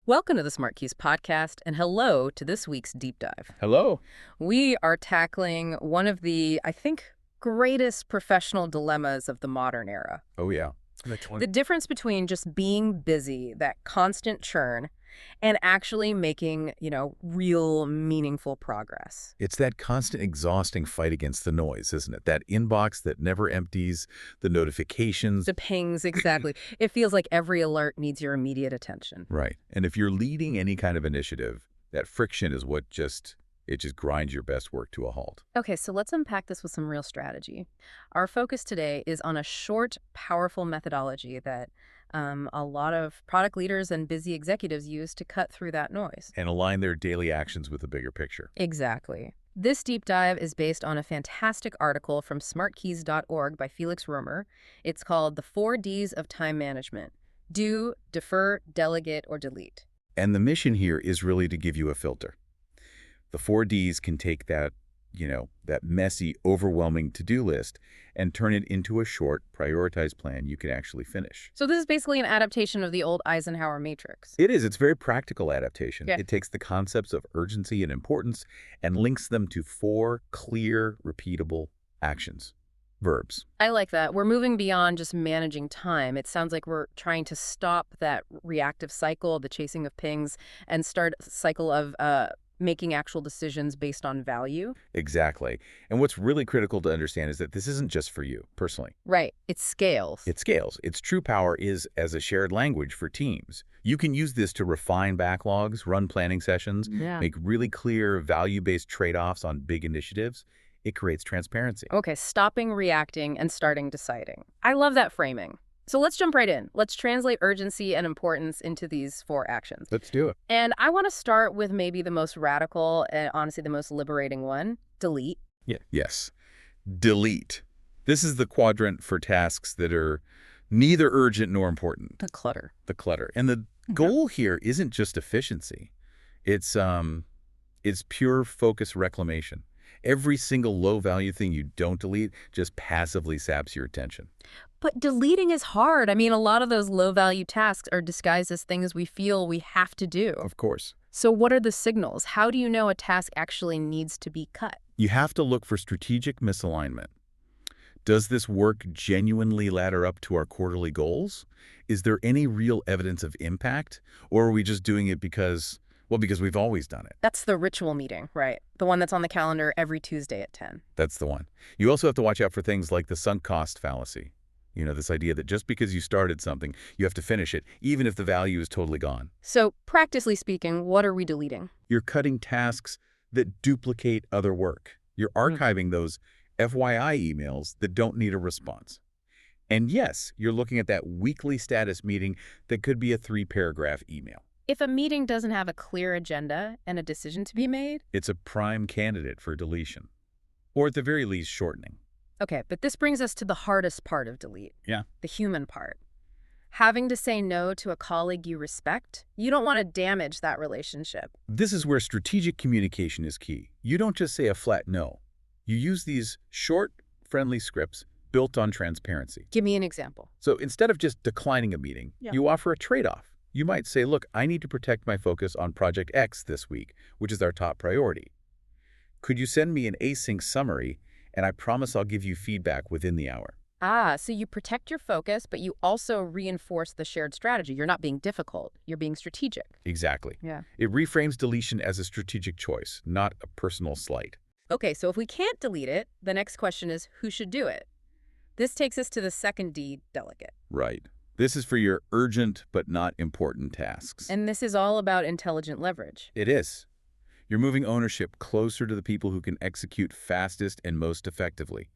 Welcome to the SmartKeys podcast, and hello to this week's deep dive. Hello. We are tackling one of the, I think, greatest professional dilemmas of the modern era. Oh, yeah. The difference between just being busy, that constant churn, and actually making, real meaningful progress. It's that constant exhausting fight against the noise, isn't it? That inbox that never empties, the notifications. The pings, exactly. It feels like every alert needs your immediate attention. Right. And if you're leading any kind of initiative, that friction is what just grinds your best work to a halt. Okay, so let's unpack this with some real strategy. Our focus today is on a short, powerful methodology that a lot of product leaders and busy executives use to cut through that noise. And align their daily actions with the bigger picture. Exactly. This deep dive is based on a fantastic article from smartkeys.org by Felix Römer. It's called The 4 Ds of Time Management: Do, Defer, Delegate, or Delete. And the mission here is really to give you a filter. The 4 Ds can take that, that messy, overwhelming to-do list and turn it into a short, prioritized plan you can actually finish. So this is basically an adaptation of the old Eisenhower Matrix. It is. It's very practical adaptation. Yeah. It takes the concepts of urgency and importance and links them to 4 clear, repeatable actions. Verbs. I like that. We're moving beyond just managing time. It sounds like we're trying to stop that reactive cycle, the chasing of pings, and start a cycle of making actual decisions based on value. Exactly. And what's really critical to understand is that this isn't just for you, personally. Right. It scales. It scales. Its true power is as a shared language for teams. You can use this to refine backlogs, run planning sessions, make really clear value-based trade-offs on big initiatives. It creates transparency. Okay, stopping reacting and starting deciding. I love that framing. So let's jump right in. Let's translate urgency and importance into these 4 actions. Let's do it. And I want to start with maybe the most radical and honestly the most liberating one: delete. Yeah. Yes. Delete. This is the quadrant for tasks that are neither urgent nor important. The clutter. The clutter. And the goal here isn't just efficiency. It's pure focus reclamation. Every single low-value thing you don't delete just passively saps your attention. But deleting is hard. I mean, a lot of those low-value tasks are disguised as things we feel we have to do. Of course. So what are the signals? How do you know a task actually needs to be cut? You have to look for strategic misalignment. Does this work genuinely ladder up to our quarterly goals? Is there any real evidence of impact? Or are we just doing it because we've always done it? That's the ritual meeting, right? The one that's on the calendar every Tuesday at 10. That's the one. You also have to watch out for things like the sunk cost fallacy. This idea that just because you started something, you have to finish it, even if the value is totally gone. So, practically speaking, what are we deleting? You're cutting tasks that duplicate other work. You're archiving those FYI emails that don't need a response. And yes, you're looking at that weekly status meeting that could be a 3-paragraph email. If a meeting doesn't have a clear agenda and a decision to be made? It's a prime candidate for deletion, or at the very least, shortening. Okay, but this brings us to the hardest part of delete. Yeah. The human part. Having to say no to a colleague you respect, you don't want to damage that relationship. This is where strategic communication is key. You don't just say a flat no. You use these short, friendly scripts built on transparency. Give me an example. So instead of just declining a meeting, you offer a trade-off. You might say, look, I need to protect my focus on Project X this week, which is our top priority. Could you send me an async summary, and I promise I'll give you feedback within the hour? So you protect your focus, but you also reinforce the shared strategy. You're not being difficult. You're being strategic. Exactly. Yeah. It reframes deletion as a strategic choice, not a personal slight. Okay, so if we can't delete it, the next question is who should do it? This takes us to the second D, delegate. Right. This is for your urgent but not important tasks. And this is all about intelligent leverage. It is. You're moving ownership closer to the people who can execute fastest and most effectively.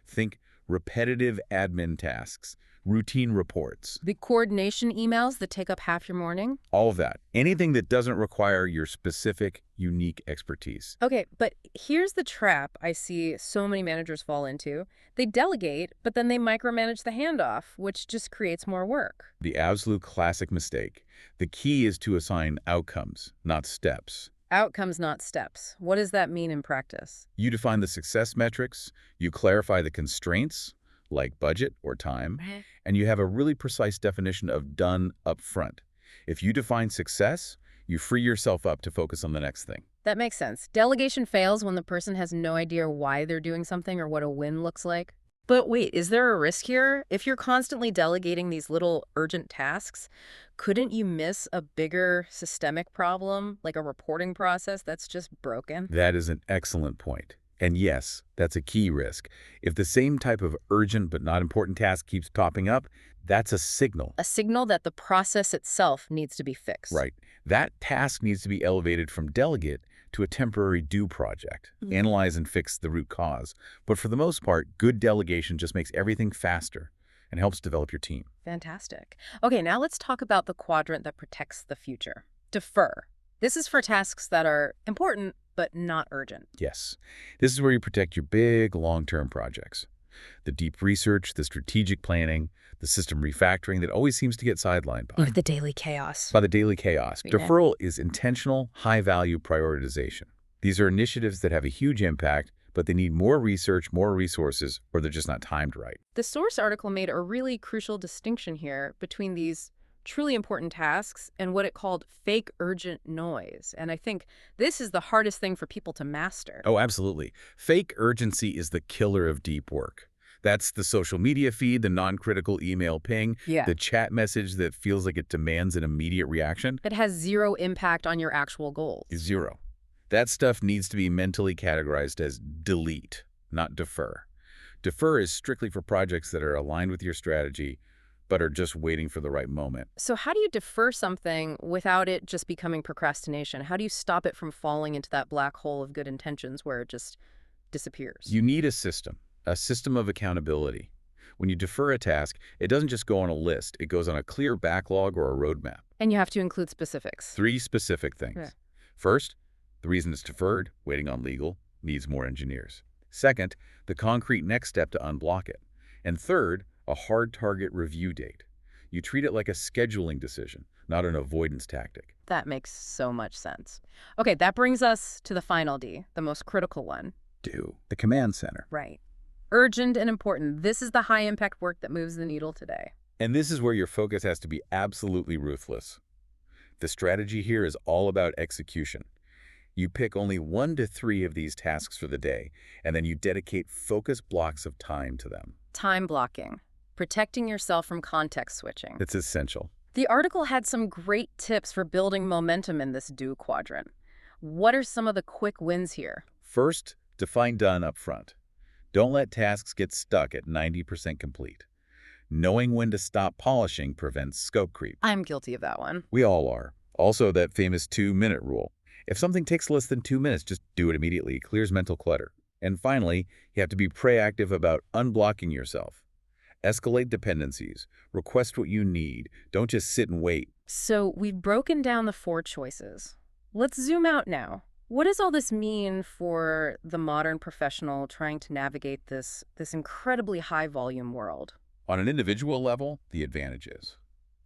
Think repetitive admin tasks, routine reports. The coordination emails that take up half your morning? All of that. Anything that doesn't require your specific, unique expertise. Okay, but here's the trap I see so many managers fall into. They delegate, but then they micromanage the handoff, which just creates more work. The absolute classic mistake. The key is to assign outcomes, not steps. Outcomes, not steps. What does that mean in practice? You define the success metrics, you clarify the constraints, like budget or time, and you have a really precise definition of done up front. If you define success, You free yourself up to focus on the next thing. That makes sense. Delegation fails when the person has no idea why they're doing something or what a win looks like. But wait, is there a risk here? If you're constantly delegating these little urgent tasks, couldn't you miss a bigger systemic problem, like a reporting process that's just broken? That is an excellent point. And yes, that's a key risk. If the same type of urgent but not important task keeps popping up, that's a signal. A signal that the process itself needs to be fixed. Right. That task needs to be elevated from delegate to a temporary do project. Analyze and fix the root cause. But for the most part, good delegation just makes everything faster and helps develop your team. Fantastic. Okay, now let's talk about the quadrant that protects the future. Defer. This is for tasks that are important but not urgent. Yes. This is where you protect your big, long-term projects. The deep research, the strategic planning, the system refactoring that always seems to get sidelined by The daily chaos. the daily chaos. Yeah. Deferral is intentional, high-value prioritization. These are initiatives that have a huge impact, but they need more research, more resources, or they're just not timed right. The source article made a really crucial distinction here between these truly important tasks and what it called fake urgent noise. And I think this is the hardest thing for people to master. Oh, absolutely. Fake urgency is the killer of deep work. That's the social media feed, the non-critical email ping, Yeah. the chat message that feels like it demands an immediate reaction. It has zero impact on your actual goals. Zero. That stuff needs to be mentally categorized as delete, not defer. Defer is strictly for projects that are aligned with your strategy, but are just waiting for the right moment. So how do you defer something without it just becoming procrastination? How do you stop it from falling into that black hole of good intentions where it just disappears? You need a system of accountability. When you defer a task, it doesn't just go on a list. It goes on a clear backlog or a roadmap. And you have to include specifics. 3 specific things. Yeah. First, the reason it's deferred, waiting on legal, needs more engineers. Second, the concrete next step to unblock it. And third, a hard target review date. You treat it like a scheduling decision, not an avoidance tactic. That makes so much sense. Okay, that brings us to the final D, the most critical one. Do. The command center. Right. Urgent and important. This is the high-impact work that moves the needle today. And this is where your focus has to be absolutely ruthless. The strategy here is all about execution. You pick only 1 to 3 of these tasks for the day, and then you dedicate focused blocks of time to them. Time blocking. Protecting yourself from context switching. It's essential. The article had some great tips for building momentum in this do quadrant. What are some of the quick wins here? First, define done up front. Don't let tasks get stuck at 90% complete. Knowing when to stop polishing prevents scope creep. I'm guilty of that one. We all are. Also, that famous 2-minute rule. If something takes less than 2 minutes, just do it immediately. It clears mental clutter. And finally, you have to be proactive about unblocking yourself. Escalate dependencies. Request what you need. Don't just sit and wait. So we've broken down the 4 choices. Let's zoom out now. What does all this mean for the modern professional trying to navigate this incredibly high-volume world? On an individual level, the advantage is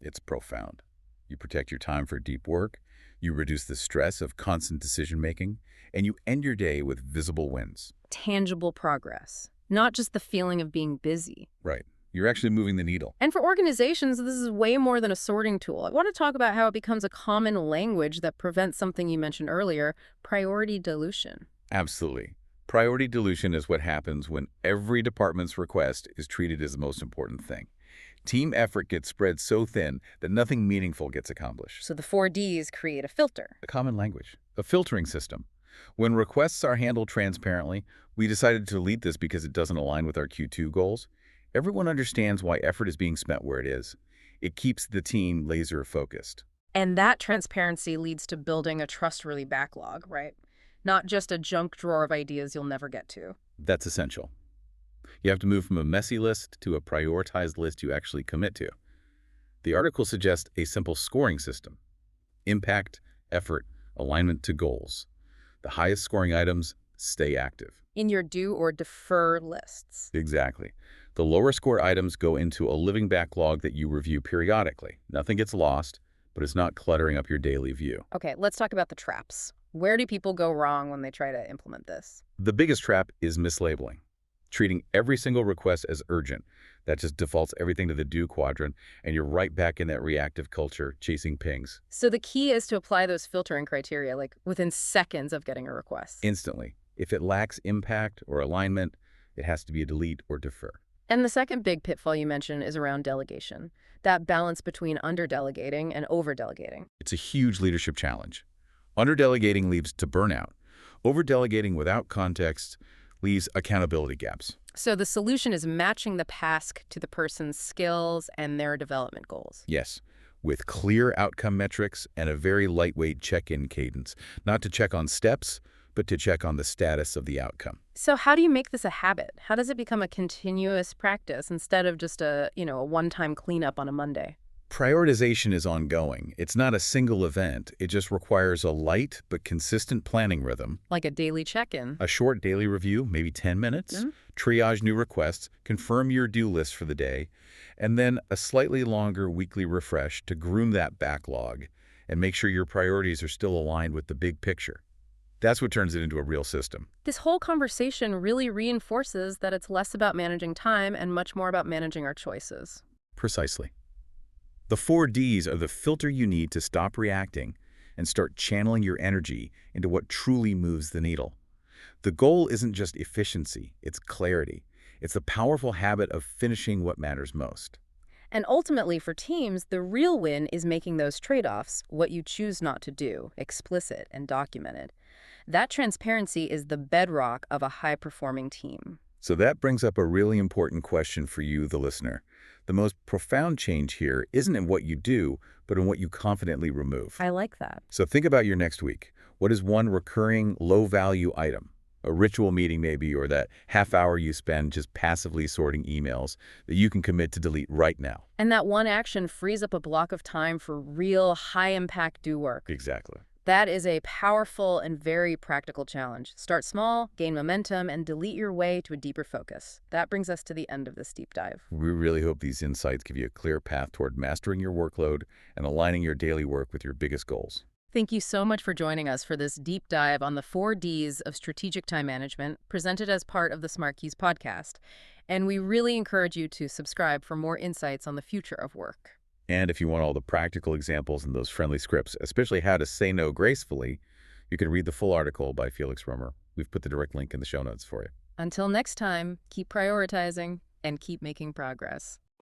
it's profound. You protect your time for deep work, you reduce the stress of constant decision-making, and you end your day with visible wins. Tangible progress, not just the feeling of being busy. Right. You're actually moving the needle. And for organizations, this is way more than a sorting tool. I want to talk about how it becomes a common language that prevents something you mentioned earlier, priority dilution. Absolutely. Priority dilution is what happens when every department's request is treated as the most important thing. Team effort gets spread so thin that nothing meaningful gets accomplished. So the 4 Ds create a filter. A common language, a filtering system. When requests are handled transparently, we decided to delete this because it doesn't align with our Q2 goals. Everyone understands why effort is being spent where it is. It keeps the team laser focused. And that transparency leads to building a trustworthy backlog, right? Not just a junk drawer of ideas you'll never get to. That's essential. You have to move from a messy list to a prioritized list you actually commit to. The article suggests a simple scoring system. Impact, effort, alignment to goals. The highest scoring items stay active. In your do or defer lists. Exactly. The lower score items go into a living backlog that you review periodically. Nothing gets lost, but it's not cluttering up your daily view. Okay, let's talk about the traps. Where do people go wrong when they try to implement this? The biggest trap is mislabeling. Treating every single request as urgent. That just defaults everything to the do quadrant, and you're right back in that reactive culture, chasing pings. So the key is to apply those filtering criteria, like within seconds of getting a request. Instantly. If it lacks impact or alignment, it has to be a delete or defer. And the second big pitfall you mentioned is around delegation, that balance between under-delegating and over-delegating. It's a huge leadership challenge. Under-delegating leads to burnout. Over-delegating without context leaves accountability gaps. So the solution is matching the task to the person's skills and their development goals. Yes, with clear outcome metrics and a very lightweight check-in cadence, not to check on steps, but to check on the status of the outcome. So how do you make this a habit? How does it become a continuous practice instead of just a one-time cleanup on a Monday? Prioritization is ongoing. It's not a single event. It just requires a light but consistent planning rhythm. Like a daily check-in. A short daily review, maybe 10 minutes, triage new requests, confirm your due list for the day, and then a slightly longer weekly refresh to groom that backlog and make sure your priorities are still aligned with the big picture. That's what turns it into a real system. This whole conversation really reinforces that it's less about managing time and much more about managing our choices. Precisely. The 4 Ds are the filter you need to stop reacting and start channeling your energy into what truly moves the needle. The goal isn't just efficiency, it's clarity. It's the powerful habit of finishing what matters most. And ultimately, for teams, the real win is making those trade-offs, what you choose not to do, explicit and documented. That transparency is the bedrock of a high-performing team. So that brings up a really important question for you, the listener. The most profound change here isn't in what you do, but in what you confidently remove. I like that. So think about your next week. What is one recurring low-value item? A ritual meeting maybe, or that half hour you spend just passively sorting emails that you can commit to delete right now. And that one action frees up a block of time for real high-impact do work. Exactly. That is a powerful and very practical challenge. Start small, gain momentum, and delete your way to a deeper focus. That brings us to the end of this deep dive. We really hope these insights give you a clear path toward mastering your workload and aligning your daily work with your biggest goals. Thank you so much for joining us for this deep dive on the 4 Ds of strategic time management, presented as part of the SmartKeys podcast. And we really encourage you to subscribe for more insights on the future of work. And if you want all the practical examples and those friendly scripts, especially how to say no gracefully, you can read the full article by Felix Römer. We've put the direct link in the show notes for you. Until next time, keep prioritizing and keep making progress.